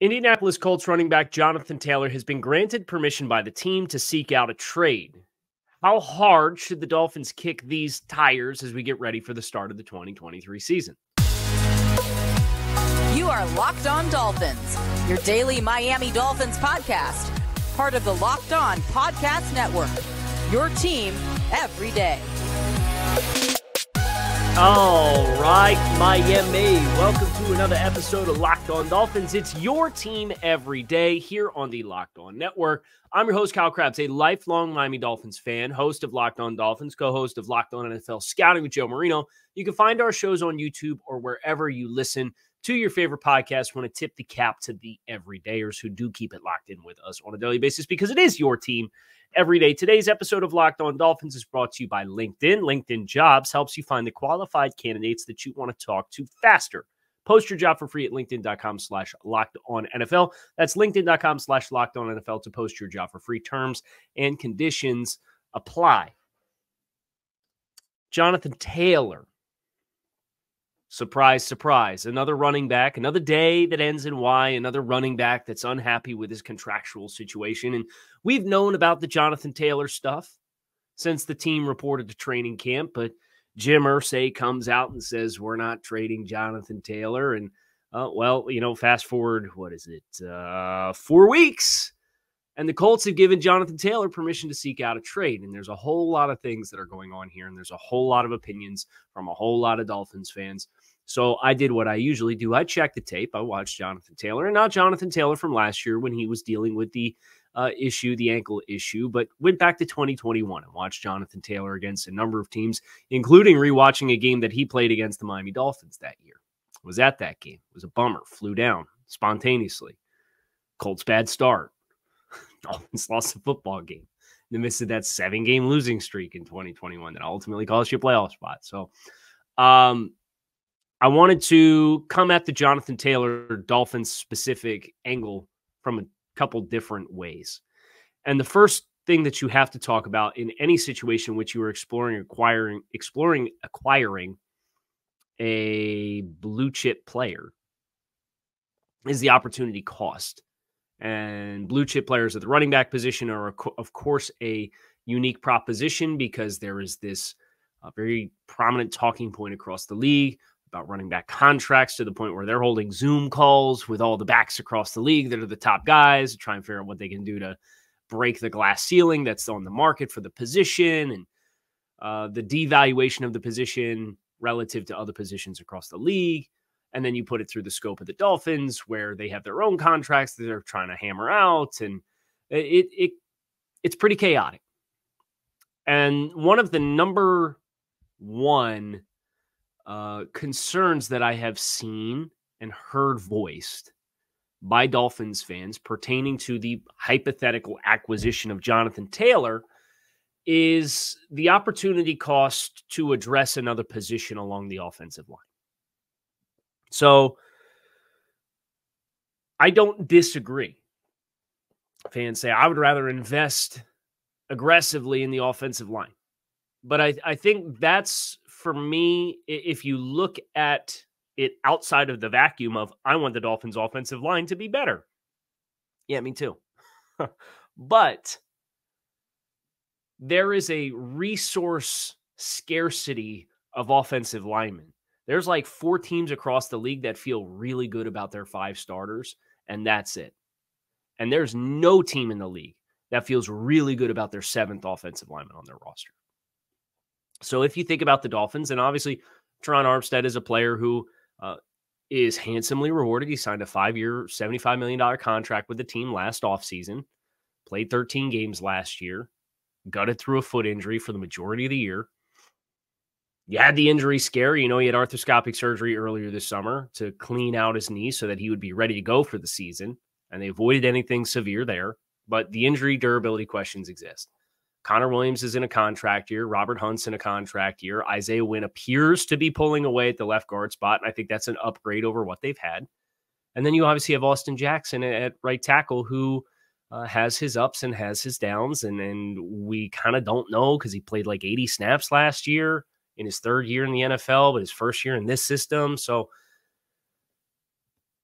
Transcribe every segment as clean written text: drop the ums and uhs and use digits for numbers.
Indianapolis Colts running back Jonathan Taylor has been granted permission by the team to seek out a trade. How hard should the Dolphins kick these tires as we get ready for the start of the 2023 season? You are Locked On Dolphins, your daily Miami Dolphins podcast, part of the Locked On Podcast Network, your team every day. All right, Miami, welcome to another episode of Locked On Dolphins. It's your team every day here on the Locked On Network. I'm your host, Kyle Krabs, a lifelong Miami Dolphins fan, host of Locked On Dolphins, co-host of Locked On NFL Scouting with Joe Marino. You can find our shows on YouTube or wherever you listen to your favorite podcast. I want to tip the cap to the everydayers who do keep it locked in with us on a daily basis because it is your team every day. Today's episode of Locked On Dolphins is brought to you by LinkedIn. LinkedIn Jobs helps you find the qualified candidates that you want to talk to faster. Post your job for free at linkedin.com/LockedOnNFL. That's linkedin.com/LockedOnNFL to post your job for free. Terms and conditions apply. Jonathan Taylor. Surprise, surprise. Another running back, another day that ends in Y, another running back that's unhappy with his contractual situation. And we've known about the Jonathan Taylor stuff since the team reported to training camp, but Jim Irsay comes out and says, we're not trading Jonathan Taylor. And, fast forward, 4 weeks? And the Colts have given Jonathan Taylor permission to seek out a trade. And there's a whole lot of things that are going on here. And there's a whole lot of opinions from a whole lot of Dolphins fans. So I did what I usually do. I checked the tape. I watched Jonathan Taylor, and not Jonathan Taylor from last year when he was dealing with the ankle issue, but went back to 2021 and watched Jonathan Taylor against a number of teams, including rewatching a game that he played against the Miami Dolphins that year. Was at that game. It was a bummer. Flew down spontaneously. Colts bad start. Dolphins lost the football game in the midst of that 7-game losing streak in 2021 that ultimately cost you a playoff spot. So I wanted to come at the Jonathan Taylor Dolphins specific angle from a couple different ways. And the first thing that you have to talk about in any situation in which you are exploring acquiring a blue chip player is the opportunity cost. And blue chip players at the running back position are, of course, a unique proposition because there is this very prominent talking point across the league about running back contracts to the point where they're holding Zoom calls with all the backs across the league that are the top guys to try and figure out what they can do to break the glass ceiling that's on the market for the position and the devaluation of the position relative to other positions across the league. And then you put it through the scope of the Dolphins where they have their own contracts that they're trying to hammer out. And it's pretty chaotic. And one of the number one concerns that I have seen and heard voiced by Dolphins fans pertaining to the hypothetical acquisition of Jonathan Taylor is the opportunity cost to address another position along the offensive line. So I don't disagree. Fans say, I would rather invest aggressively in the offensive line. But I think that's, for me, if you look at it outside of the vacuum of, I want the Dolphins' offensive line to be better. Yeah, me too. But there is a resource scarcity of offensive linemen. There's like 4 teams across the league that feel really good about their 5 starters, and that's it. And there's no team in the league that feels really good about their 7th offensive lineman on their roster. So if you think about the Dolphins, and obviously Teron Armstead is a player who is handsomely rewarded. He signed a 5-year, $75 million contract with the team last offseason, played 13 games last year, gutted through a foot injury for the majority of the year. You had the injury scare. You know, he had arthroscopic surgery earlier this summer to clean out his knee so that he would be ready to go for the season. And they avoided anything severe there. But the injury durability questions exist. Connor Williams is in a contract year. Robert Hunt's in a contract year. Isaiah Wynn appears to be pulling away at the left guard spot. And I think that's an upgrade over what they've had. And then you obviously have Austin Jackson at right tackle who has his ups and has his downs. And we kind of don't know because he played like 80 snaps last year in his 3rd year in the NFL, but his 1st year in this system. So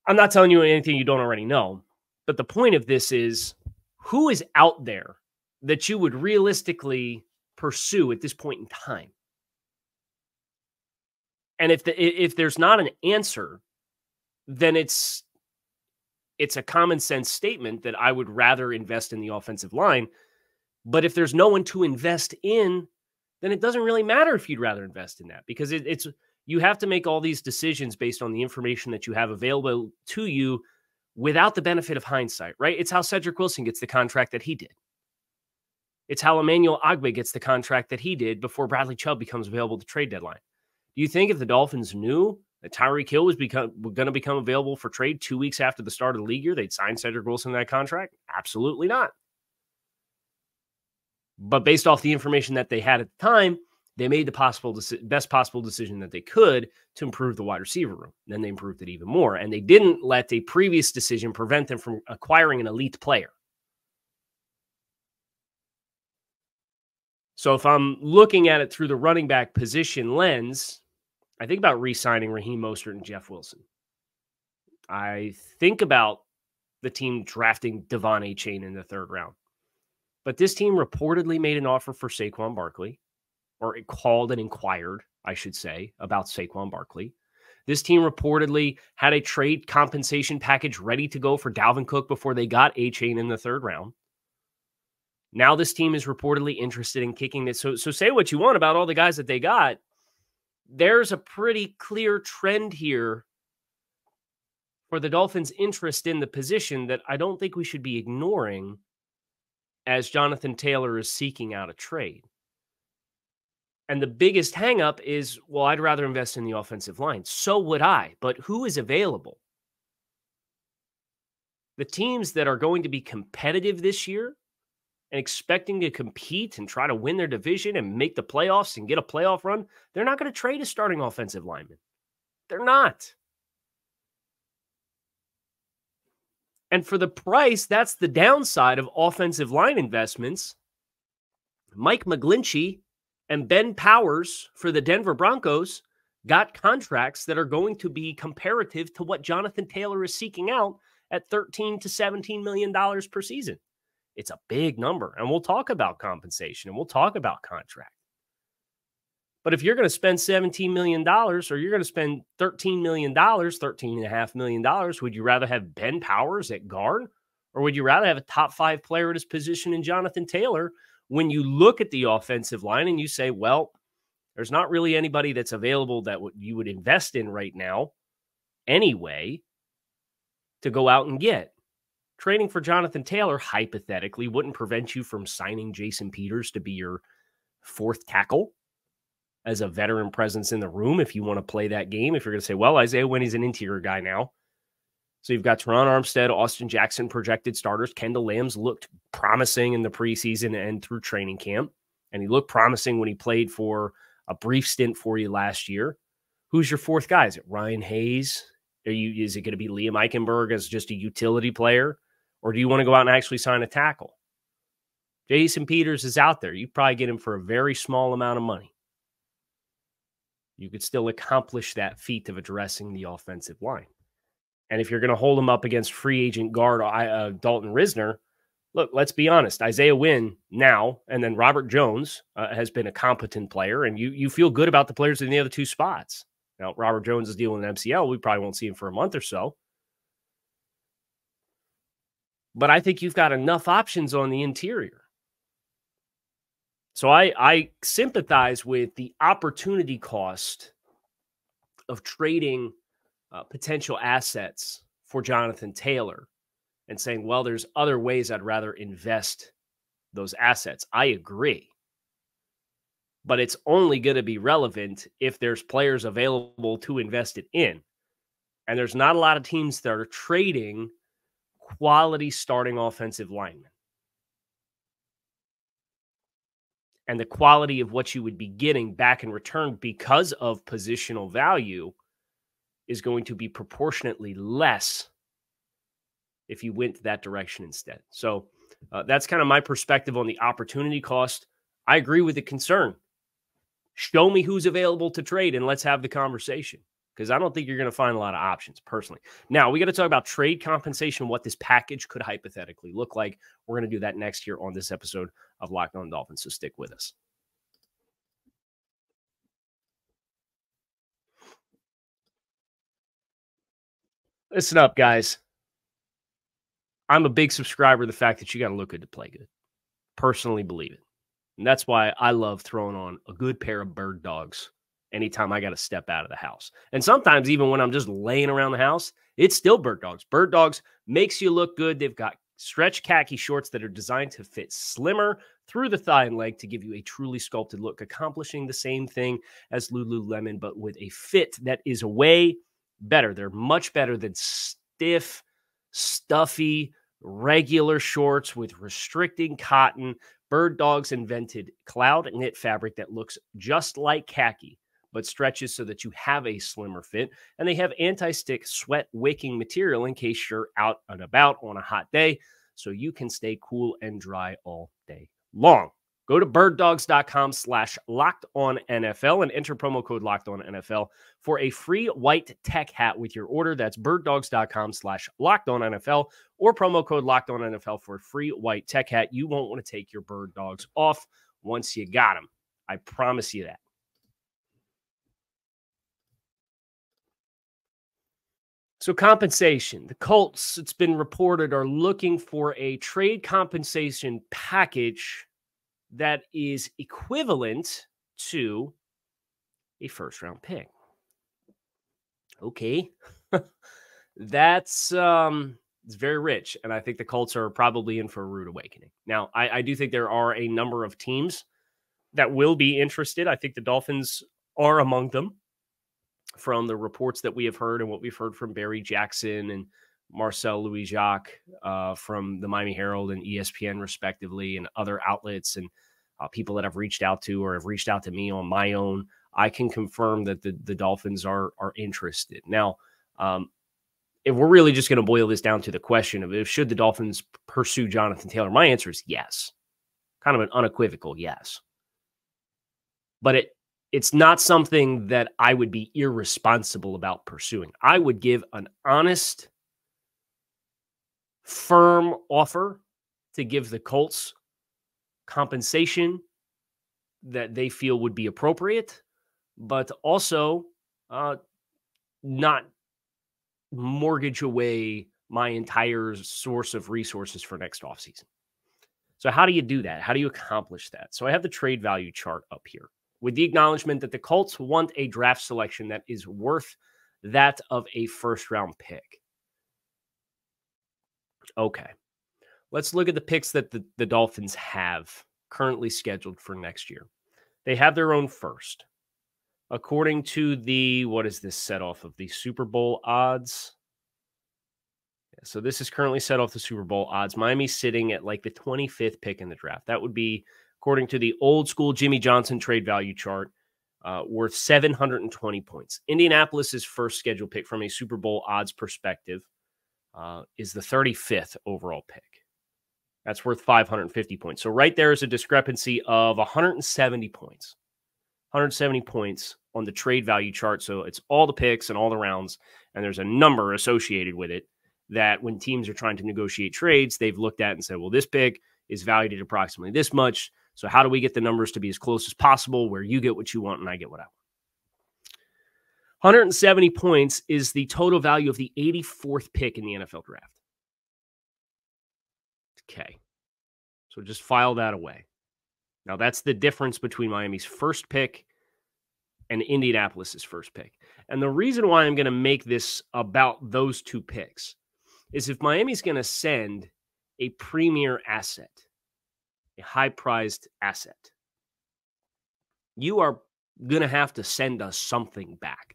I'm not telling you anything you don't already know, but the point of this is, who is out there that you would realistically pursue at this point in time? And if there's not an answer, then it's a common sense statement that I would rather invest in the offensive line. But if there's no one to invest in, then it doesn't really matter if you'd rather invest in that, because you have to make all these decisions based on the information that you have available to you without the benefit of hindsight, right? It's how Cedric Wilson gets the contract that he did. It's how Emmanuel Ogbah gets the contract that he did before Bradley Chubb becomes available at the trade deadline. Do you think if the Dolphins knew that Tyreek Hill was going to become available for trade 2 weeks after the start of the league year, they'd sign Cedric Wilson to that contract? Absolutely not. But based off the information that they had at the time, they made the best possible decision that they could to improve the wide receiver room. Then they improved it even more. And they didn't let a previous decision prevent them from acquiring an elite player. So if I'm looking at it through the running back position lens, I think about re-signing Raheem Mostert and Jeff Wilson. I think about the team drafting Devon Achane in the 3rd round. But this team reportedly made an offer for Saquon Barkley, or it called and inquired, I should say, about Saquon Barkley. This team reportedly had a trade compensation package ready to go for Dalvin Cook before they got Achane in the 3rd round. Now this team is reportedly interested in kicking it. So say what you want about all the guys that they got. There's a pretty clear trend here for the Dolphins' interest in the position that I don't think we should be ignoring as Jonathan Taylor is seeking out a trade. And the biggest hangup is, well, I'd rather invest in the offensive line. So would I, but who is available? The teams that are going to be competitive this year and expecting to compete and try to win their division and make the playoffs and get a playoff run, they're not going to trade a starting offensive lineman. They're not. And for the price, that's the downside of offensive line investments. Mike McGlinchey and Ben Powers for the Denver Broncos got contracts that are going to be comparative to what Jonathan Taylor is seeking out at $13 to $17 million per season. It's a big number, and we'll talk about compensation and we'll talk about contract. But if you're going to spend $17 million or you're going to spend $13 million, $13.5 million, would you rather have Ben Powers at guard, or would you rather have a top 5 player at his position in Jonathan Taylor? When you look at the offensive line and you say, well, there's not really anybody that's available that you would invest in right now anyway to go out and get. Trading for Jonathan Taylor, hypothetically, wouldn't prevent you from signing Jason Peters to be your 4th tackle as a veteran presence in the room if you want to play that game. If you're going to say, well, Isaiah Winnie's an interior guy now. So you've got Teron Armstead, Austin Jackson projected starters. Kendall Lambs looked promising in the preseason and through training camp. And he looked promising when he played for a brief stint for you last year. Who's your 4th guy? Is it Ryan Hayes? Is it going to be Liam Eichenberg as just a utility player? Or do you want to go out and actually sign a tackle? Jason Peters is out there. You probably get him for a very small amount of money. You could still accomplish that feat of addressing the offensive line. And if you're going to hold him up against free agent guard Dalton Risner, look, let's be honest. Isaiah Wynn now, and then Robert Jones has been a competent player, and you feel good about the players in the other 2 spots. Now, Robert Jones is dealing with an MCL. We probably won't see him for a month or so. But I think you've got enough options on the interior. So I sympathize with the opportunity cost of trading potential assets for Jonathan Taylor and saying, well, there's other ways I'd rather invest those assets. I agree. But it's only going to be relevant if there's players available to invest it in. And there's not a lot of teams that are trading quality starting offensive linemen. And the quality of what you would be getting back in return because of positional value is going to be proportionately less if you went that direction instead. So that's kind of my perspective on the opportunity cost. I agree with the concern. Show me who's available to trade and let's have the conversation. because I don't think you're going to find a lot of options personally. Now, we got to talk about trade compensation, what this package could hypothetically look like. We're going to do that next year on this episode of Locked On Dolphins, so stick with us. Listen up, guys. I'm a big subscriber to the fact that you got to look good to play good. Personally believe it. And that's why I love throwing on a good pair of bird dogs anytime I got to step out of the house. And sometimes even when I'm just laying around the house, it's still bird dogs. Bird dogs makes you look good. They've got stretch khaki shorts that are designed to fit slimmer through the thigh and leg to give you a truly sculpted look, accomplishing the same thing as Lululemon, but with a fit that is way better. They're much better than stiff, stuffy, regular shorts with restricting cotton. Bird Dogs invented cloud knit fabric that looks just like khaki, but stretches so that you have a slimmer fit. And they have anti-stick sweat wicking material in case you're out and about on a hot day, so you can stay cool and dry all day long. Go to birddogs.com/lockedonnfl and enter promo code LockedOnNFL for a free white tech hat with your order. That's birddogs.com/lockedonnfl or promo code LockedOnNFL for a free white tech hat. You won't want to take your bird dogs off once you got them. I promise you that. So compensation. The Colts, it's been reported, are looking for a trade compensation package that is equivalent to a first-round pick. Okay. That's it's very rich, and I think the Colts are probably in for a rude awakening. Now, I do think there are a number of teams that will be interested. I think the Dolphins are among them from the reports that we have heard and what we've heard from Barry Jackson and Marcel Louis-Jacques from the Miami Herald and ESPN, respectively, and other outlets and people that I've reached out to or have reached out to me on my own. I can confirm that the Dolphins are interested. Now, if we're really just going to boil this down to the question of should the Dolphins pursue Jonathan Taylor, my answer is yes. Kind of an unequivocal yes. But it's not something that I would be irresponsible about pursuing. I would give an honest, firm offer to give the Colts compensation that they feel would be appropriate, but also not mortgage away my entire source of resources for next offseason. So how do you do that? How do you accomplish that? So I have the trade value chart up here with the acknowledgement that the Colts want a draft selection that is worth that of a first-round pick. Okay. Let's look at the picks that the Dolphins have currently scheduled for next year. They have their own first. According to the, what is this set off of, the Super Bowl odds? Yeah, so this is currently set off the Super Bowl odds. Miami's sitting at like the 25th pick in the draft. That would be, according to the old school Jimmy Johnson trade value chart, worth 720 points. Indianapolis's first scheduled pick from a Super Bowl odds perspective is the 35th overall pick. That's worth 550 points. So right there is a discrepancy of 170 points. 170 points on the trade value chart. So it's all the picks and all the rounds, and there's a number associated with it that when teams are trying to negotiate trades, they've looked at and said, well, this pick is valued at approximately this much. So how do we get the numbers to be as close as possible where you get what you want and I get what I want? 170 points is the total value of the 84th pick in the NFL draft. Okay. So just file that away. Now, that's the difference between Miami's first pick and Indianapolis's first pick. And the reason why I'm going to make this about those two picks is if Miami's going to send a premier asset, a high-prized asset, you are going to have to send us something back.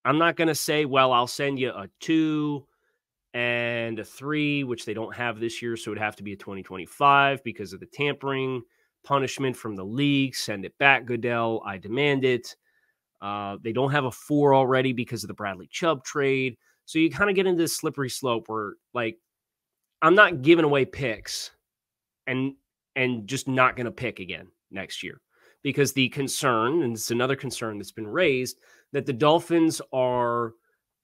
I'm not going to say, well, I'll send you a 2 and a 3, which they don't have this year, so it'd have to be a 2025 because of the tampering punishment from the league. Send it back, Goodell. I demand it. They don't have a 4 already because of the Bradley Chubb trade. So you kind of get into this slippery slope where, like, I'm not giving away picks and just not going to pick again next year because the concern, and it's another concern that's been raised, that the Dolphins are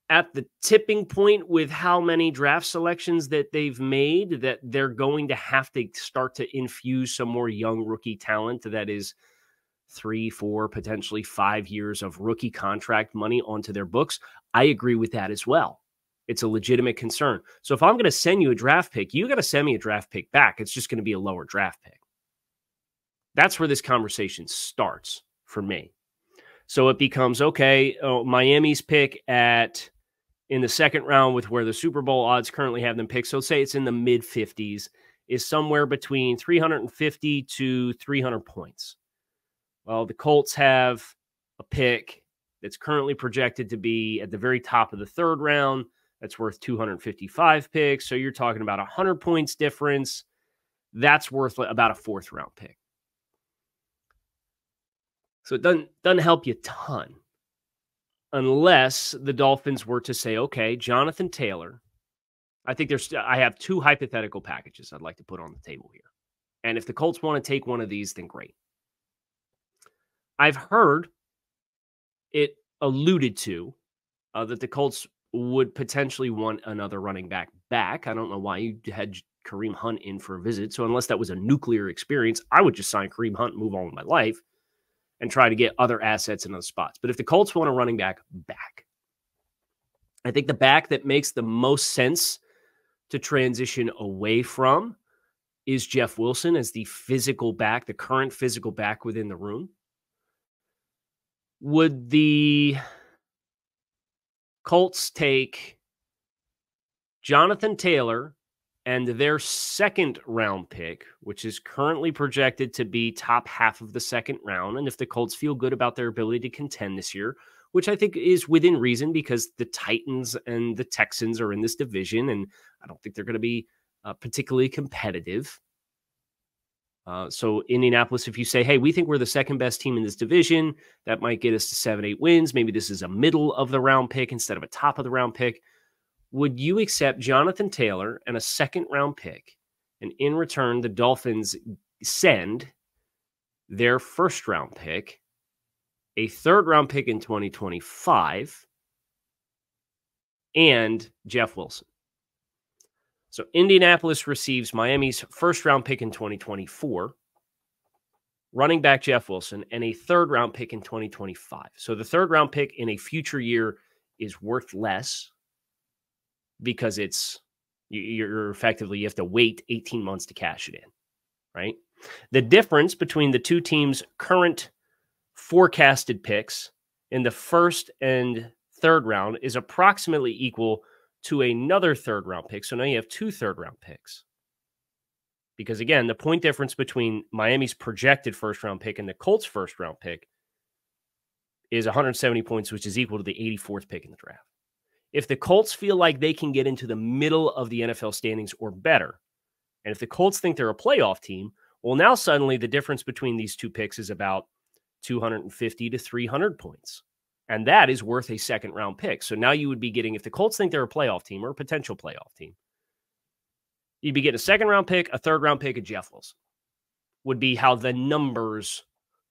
at the tipping point with how many draft selections that they've made, that they're going to have to start to infuse some more young rookie talent that is 3, 4, potentially 5 years of rookie contract money onto their books. I agree with that as well. It's a legitimate concern. So if I'm going to send you a draft pick, you got to send me a draft pick back. It's just going to be a lower draft pick. That's where this conversation starts for me. So it becomes, okay, Miami's pick in the second round with where the Super Bowl odds currently have them picked, so say it's in the mid-50s, is somewhere between 350 to 300 points. Well, the Colts have a pick that's currently projected to be at the very top of the third round. That's worth 255 picks. So you're talking about 100 points difference. That's worth about a fourth round pick. So it doesn't help you a ton unless the Dolphins were to say, okay, Jonathan Taylor. I have two hypothetical packages I'd like to put on the table here. And if the Colts want to take one of these, then great. I've heard it alluded to that the Colts would potentially want another running back. I don't know why you had Kareem Hunt in for a visit. So unless that was a nuclear experience, I would just sign Kareem Hunt and move on with my life and try to get other assets in other spots. But if the Colts want a running back, I think the back that makes the most sense to transition away from is Jeff Wilson as the physical back, the current physical back within the room. Would the Colts take Jonathan Taylor and their second round pick, which is currently projected to be top half of the second round? And if the Colts feel good about their ability to contend this year, which I think is within reason because the Titans and the Texans are in this division, and I don't think they're going to be particularly competitive. So Indianapolis, if you say, hey, we think we're the second best team in this division, that might get us to 7-8 wins. Maybe this is a middle of the round pick instead of a top of the round pick. Would you accept Jonathan Taylor and a second round pick? And in return, the Dolphins send their first round pick, a third round pick in 2025, and Jeff Wilson. So Indianapolis receives Miami's first round pick in 2024, running back Jeff Wilson, and a third round pick in 2025. So the third round pick in a future year is worth less because you're effectively, you have to wait 18 months to cash it in, right? The difference between the two teams' current forecasted picks in the first and third round is approximately equal to another third round pick. So now you have two third round picks. Because again, the point difference between Miami's projected first round pick and the Colts first round pick is 170 points, which is equal to the 84th pick in the draft. If the Colts feel like they can get into the middle of the NFL standings or better, and if the Colts think they're a playoff team, well, now suddenly the difference between these two picks is about 250 to 300 points. And that is worth a second round pick. So now you would be getting, if the Colts think they're a playoff team or a potential playoff team, you'd be getting a second round pick, a third round pick, and Jeff Wilson would be how the numbers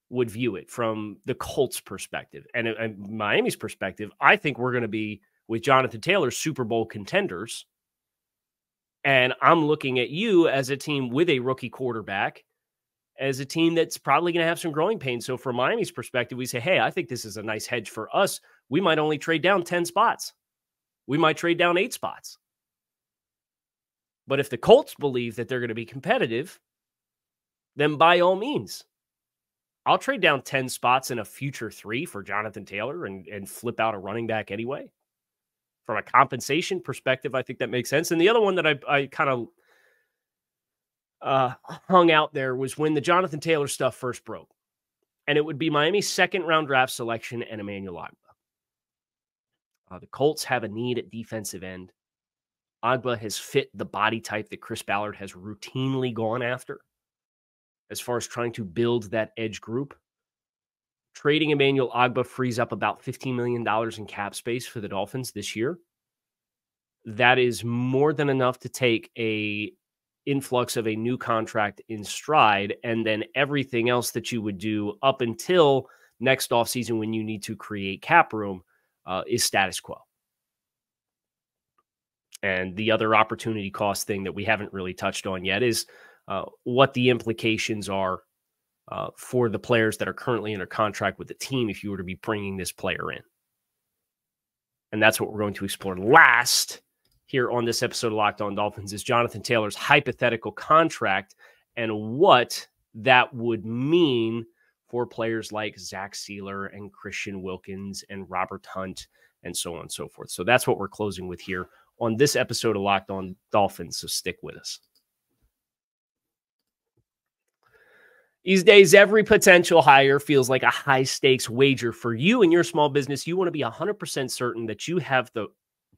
would view it from the Colts perspective. And Miami's perspective, I think we're going to be, with Jonathan Taylor, Super Bowl contenders. And I'm looking at you as a team with a rookie quarterback, as a team that's probably going to have some growing pains. So from Miami's perspective, we say, hey, I think this is a nice hedge for us. We might only trade down 10 spots. We might trade down 8 spots. But if the Colts believe that they're going to be competitive, then by all means, I'll trade down 10 spots in a future 3 for Jonathan Taylor and flip out a running back anyway. From a compensation perspective, I think that makes sense. And the other one that I kind of hung out there was when the Jonathan Taylor stuff first broke. And it would be Miami's second round draft selection and Emmanuel Ogbah. The Colts have a need at defensive end. Ogbah has fit the body type that Chris Ballard has routinely gone after as far as trying to build that edge group. Trading Emmanuel Ogbah frees up about $15 million in cap space for the Dolphins this year. That is more than enough to take a influx of a new contract in stride, and then everything else that you would do up until next offseason when you need to create cap room is status quo. And the other opportunity cost thing that we haven't really touched on yet is what the implications are for the players that are currently under contract with the team if you were to be bringing this player in. And that's what we're going to explore last here on this episode of Locked On Dolphins is Jonathan Taylor's hypothetical contract and what that would mean for players like Zach Sealer and Christian Wilkins and Robert Hunt and so on and so forth. So that's what we're closing with here on this episode of Locked On Dolphins. So stick with us. These days, every potential hire feels like a high-stakes wager for you and your small business. You want to be 100% certain that you have the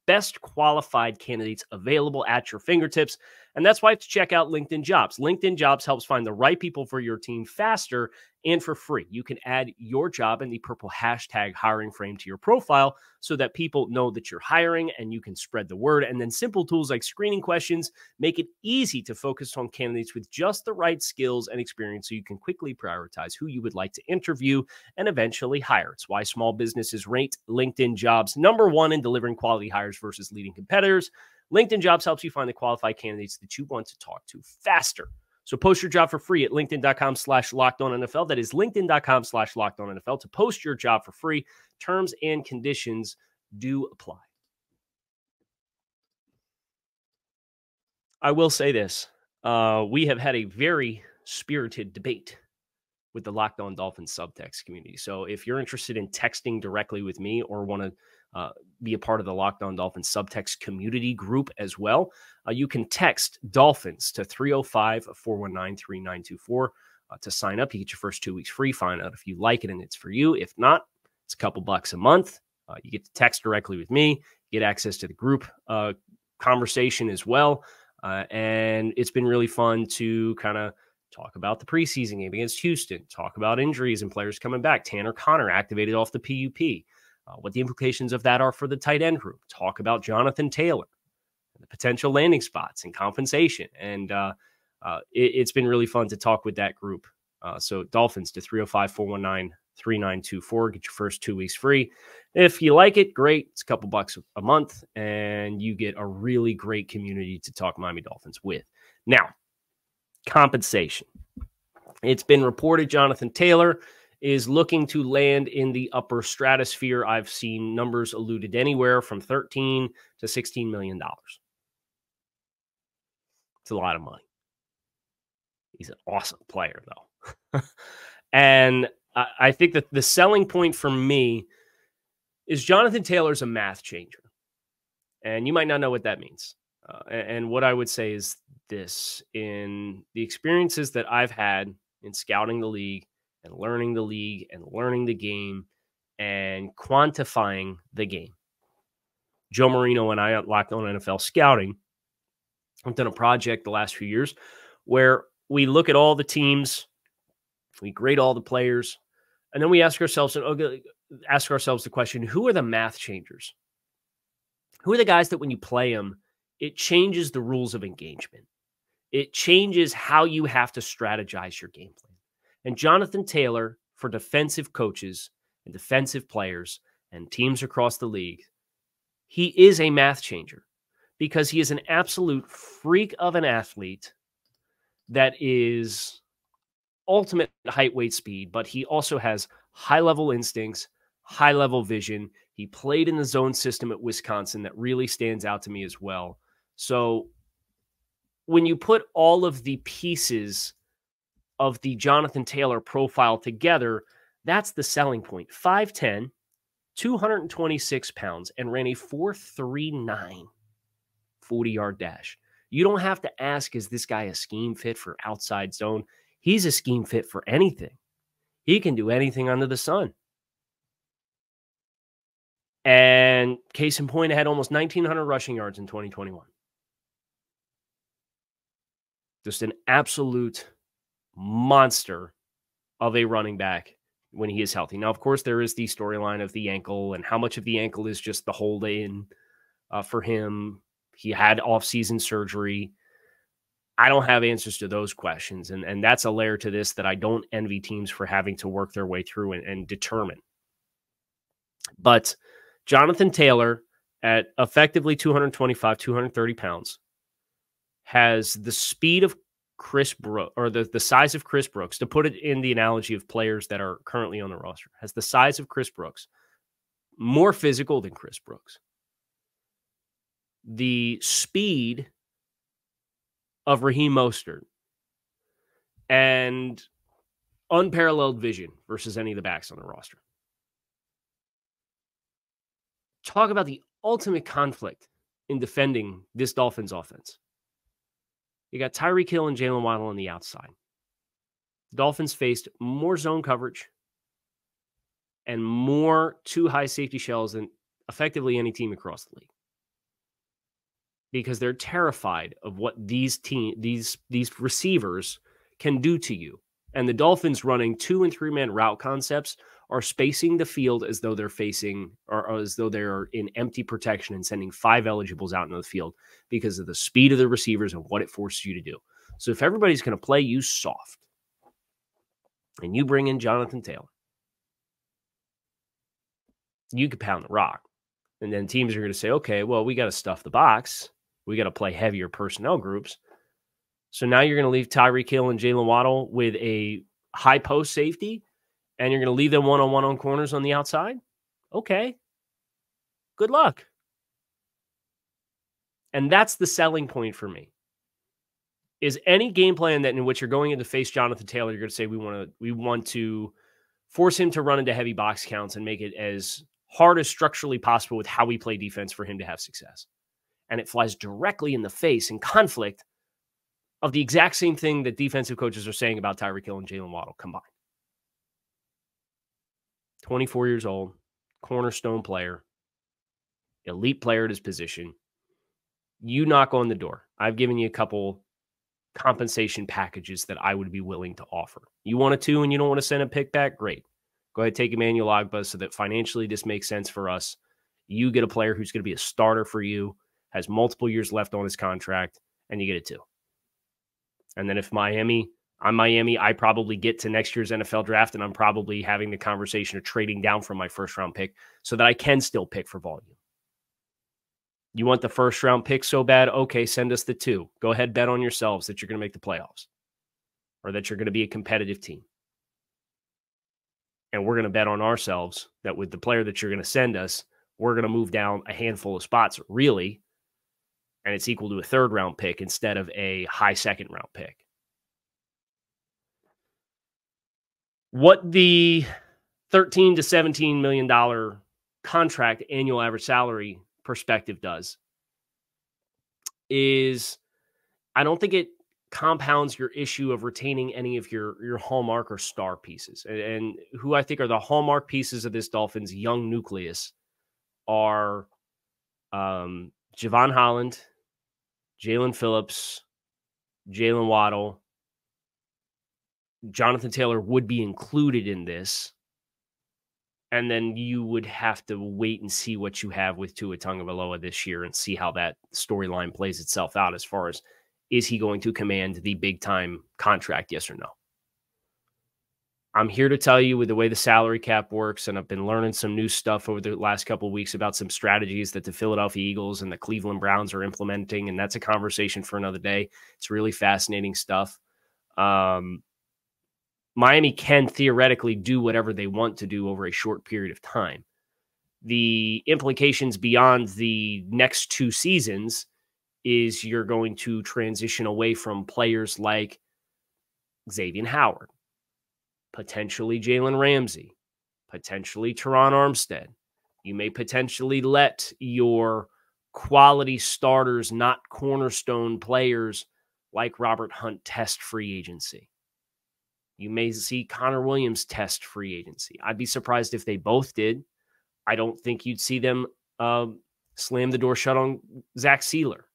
best qualified candidates available at your fingertips. And that's why to check out LinkedIn Jobs. LinkedIn Jobs helps find the right people for your team faster and for free. You can add your job in the purple hashtag hiring frame to your profile so that people know that you're hiring and you can spread the word. And then simple tools like screening questions make it easy to focus on candidates with just the right skills and experience so you can quickly prioritize who you would like to interview and eventually hire. It's why small businesses rate LinkedIn Jobs #1 in delivering quality hires versus leading competitors. LinkedIn Jobs helps you find the qualified candidates that you want to talk to faster. So post your job for free at linkedin.com/LockedOnNFL. That is linkedin.com/LockedOnNFL to post your job for free. Terms and conditions do apply. I will say this. We have had a very spirited debate with the Locked On Dolphins subtext community. So if you're interested in texting directly with me or want to be a part of the Locked On Dolphins subtext community group as well, you can text Dolphins to 305-419-3924 to sign up. You get your first 2 weeks free. Find out if you like it and it's for you. If not, it's a couple bucks a month. You get to text directly with me, get access to the group conversation as well. And it's been really fun to kind of talk about the preseason game against Houston, talk about injuries and players coming back. Tanner Connor activated off the PUP. What the implications of that are for the tight end group. Talk about Jonathan Taylor, the potential landing spots and compensation. And it's been really fun to talk with that group. So Dolphins to 305-419-3924. Get your first 2 weeks free. If you like it, great. It's a couple bucks a month, and you get a really great community to talk Miami Dolphins with. Now, compensation. It's been reported Jonathan Taylor is looking to land in the upper stratosphere. I've seen numbers alluded anywhere from $13 to $16 million. It's a lot of money. He's an awesome player, though. And I think that the selling point for me is Jonathan Taylor's a math changer. And you might not know what that means. And what I would say is this: in the experiences that I've had in scouting the league, and learning the league and learning the game and quantifying the game. Joe Marino and I at Locked On NFL Scouting have done a project the last few years where we look at all the teams, we grade all the players, and then we ask ourselves the question, who are the math changers? Who are the guys that when you play them, it changes the rules of engagement? It changes how you have to strategize your game plan. And Jonathan Taylor, for defensive coaches and defensive players and teams across the league, he is a math changer because he is an absolute freak of an athlete that is ultimate height, weight, speed, but he also has high-level instincts, high-level vision. He played in the zone system at Wisconsin that really stands out to me as well. So when you put all of the pieces of the Jonathan Taylor profile together, that's the selling point. 5'10", 226 pounds, and ran a 4.39 40-yard dash. You don't have to ask, is this guy a scheme fit for outside zone? He's a scheme fit for anything. He can do anything under the sun. And case in point, I had almost 1,900 rushing yards in 2021. Just an absolute monster of a running back when he is healthy. Now, of course, there is the storyline of the ankle and how much of the ankle is just the hold in for him. He had off-season surgery. I don't have answers to those questions. And that's a layer to this that I don't envy teams for having to work their way through and determine. But Jonathan Taylor, at effectively 225, 230 pounds, has the speed of Chris Brooks, or the size of Chris Brooks, to put it in the analogy of players that are currently on the roster, has the size of Chris Brooks, more physical than Chris Brooks. The speed of Raheem Mostert, and unparalleled vision versus any of the backs on the roster. Talk about the ultimate conflict in defending this Dolphins offense. You got Tyreek Hill and Jalen Waddle on the outside. The Dolphins faced more zone coverage and more too high safety shells than effectively any team across the league, because they're terrified of what these receivers can do to you. And the Dolphins running 2- and 3-man route concepts are spacing the field as though they're facing, or as though they're in empty protection, and sending 5 eligibles out into the field because of the speed of the receivers and what it forces you to do. So if everybody's going to play you soft and you bring in Jonathan Taylor, you could pound the rock. And then teams are going to say, okay, well, we got to stuff the box. We got to play heavier personnel groups. So now you're going to leave Tyreek Hill and Jalen Waddle with a high post safety, and you're going to leave them one-on-one on corners on the outside? Okay. Good luck. And that's the selling point for me. Is any game plan that in which you're going in to face Jonathan Taylor, you're going to say we want to force him to run into heavy box counts and make it as hard as structurally possible with how we play defense for him to have success. And it flies directly in the face in conflict of the exact same thing that defensive coaches are saying about Tyreek Hill and Jalen Waddle combined. 24 years old, cornerstone player, elite player at his position. You knock on the door. I've given you a couple compensation packages that I would be willing to offer. You want a 2 and you don't want to send a pick back? Great. Go ahead, take Emmanuel Ogbah so that financially this makes sense for us. You get a player who's going to be a starter for you, has multiple years left on his contract, and you get a 2. And then if I'm Miami, I probably get to next year's NFL draft, and I'm probably having the conversation of trading down from my first-round pick so that I can still pick for volume. You want the first-round pick so bad? Okay, send us the 2. Go ahead, bet on yourselves that you're going to make the playoffs or that you're going to be a competitive team. And we're going to bet on ourselves that with the player that you're going to send us, we're going to move down a handful of spots, really, and it's equal to a third-round pick instead of a high second-round pick. What the $13 to $17 million contract annual average salary perspective does is, I don't think it compounds your issue of retaining any of your hallmark or star pieces. And who I think are the hallmark pieces of this Dolphins young nucleus are Javon Holland, Jalen Phillips, Jalen Waddle. Jonathan Taylor would be included in this. And then you would have to wait and see what you have with Tua Tagovailoa this year and see how that storyline plays itself out as far as, is he going to command the big-time contract, yes or no? I'm here to tell you with the way the salary cap works, and I've been learning some new stuff over the last couple of weeks about some strategies that the Philadelphia Eagles and the Cleveland Browns are implementing, and that's a conversation for another day. It's really fascinating stuff. Miami can theoretically do whatever they want to do over a short period of time. The implications beyond the next 2 seasons is you're going to transition away from players like Xavier Howard, potentially Jalen Ramsey, potentially Teron Armstead. You may potentially let your quality starters, not cornerstone players like Robert Hunt, test free agency. You may see Connor Williams test free agency. I'd be surprised if they both did. I don't think you'd see them slam the door shut on Zach Sealer.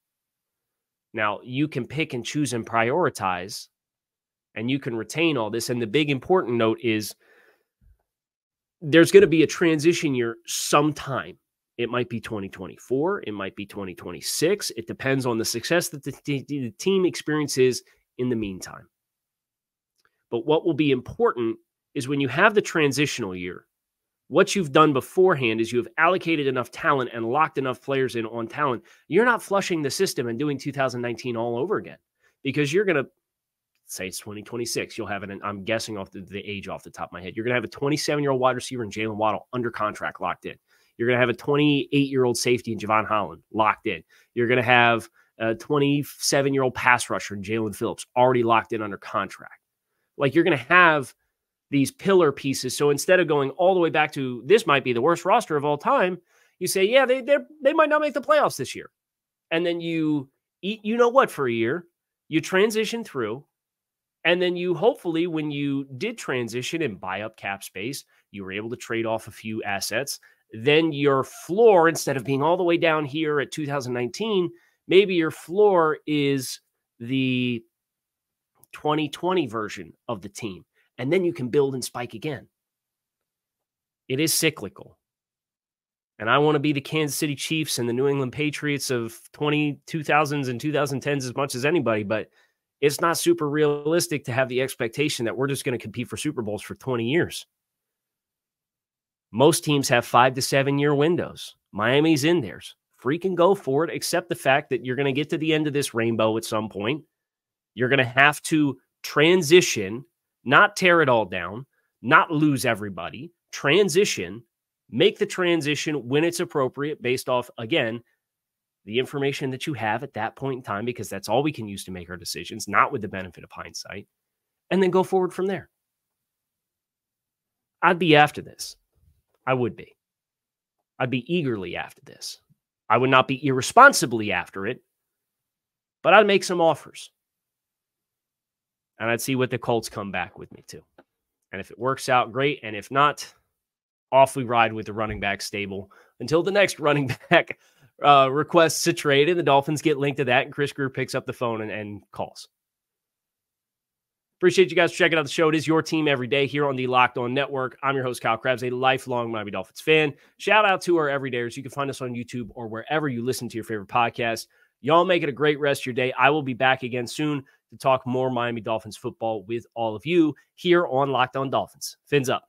Now, you can pick and choose and prioritize, and you can retain all this. And the big important note is there's going to be a transition year sometime It might be 2024. It might be 2026. It depends on the success that the team experiences in the meantime. But what will be important is when you have the transitional year, what you've done beforehand is you have allocated enough talent and locked enough players in on talent. You're not flushing the system and doing 2019 all over again, because you're going to say it's 2026. You'll have I'm guessing off the age off the top of my head. You're going to have a 27-year-old wide receiver in Jalen Waddle under contract locked in. You're going to have a 28-year-old safety in Javon Holland locked in. You're going to have a 27-year-old pass rusher in Jalen Phillips already locked in under contract. Like, you're going to have these pillar pieces. So instead of going all the way back to this might be the worst roster of all time, you say, yeah, they might not make the playoffs this year. And then you eat, you know what, for a year, you transition through. And then you hopefully, when you did transition and buy up cap space, you were able to trade off a few assets. Then your floor, instead of being all the way down here at 2019, maybe your floor is the 2020 version of the team. And then you can build and spike again. It is cyclical. And I want to be the Kansas City Chiefs and the New England Patriots of 2000s and 2010s as much as anybody, but it's not super realistic to have the expectation that we're just going to compete for Super Bowls for 20 years. Most teams have 5 to 7 year windows. Miami's in theirs. Freaking go for it. Accept the fact that you're going to get to the end of this rainbow at some point. You're going to have to transition, not tear it all down, not lose everybody. Transition, make the transition when it's appropriate based off, again, the information that you have at that point in time, because that's all we can use to make our decisions, not with the benefit of hindsight, and then go forward from there. I'd be after this. I would be. I'd be eagerly after this. I would not be irresponsibly after it, but I'd make some offers. And I'd see what the Colts come back with me to. And if it works out, great. And if not, off we ride with the running back stable until the next running back requests a trade, and the Dolphins get linked to that, and Chris Grier picks up the phone and calls. Appreciate you guys for checking out the show. It is your team every day here on the Locked On Network. I'm your host, Kyle Krabs, a lifelong Miami Dolphins fan. Shout out to our everydayers. You can find us on YouTube or wherever you listen to your favorite podcast. Y'all make it a great rest of your day. I will be back again soon to talk more Miami Dolphins football with all of you here on Locked On Dolphins. Fins up.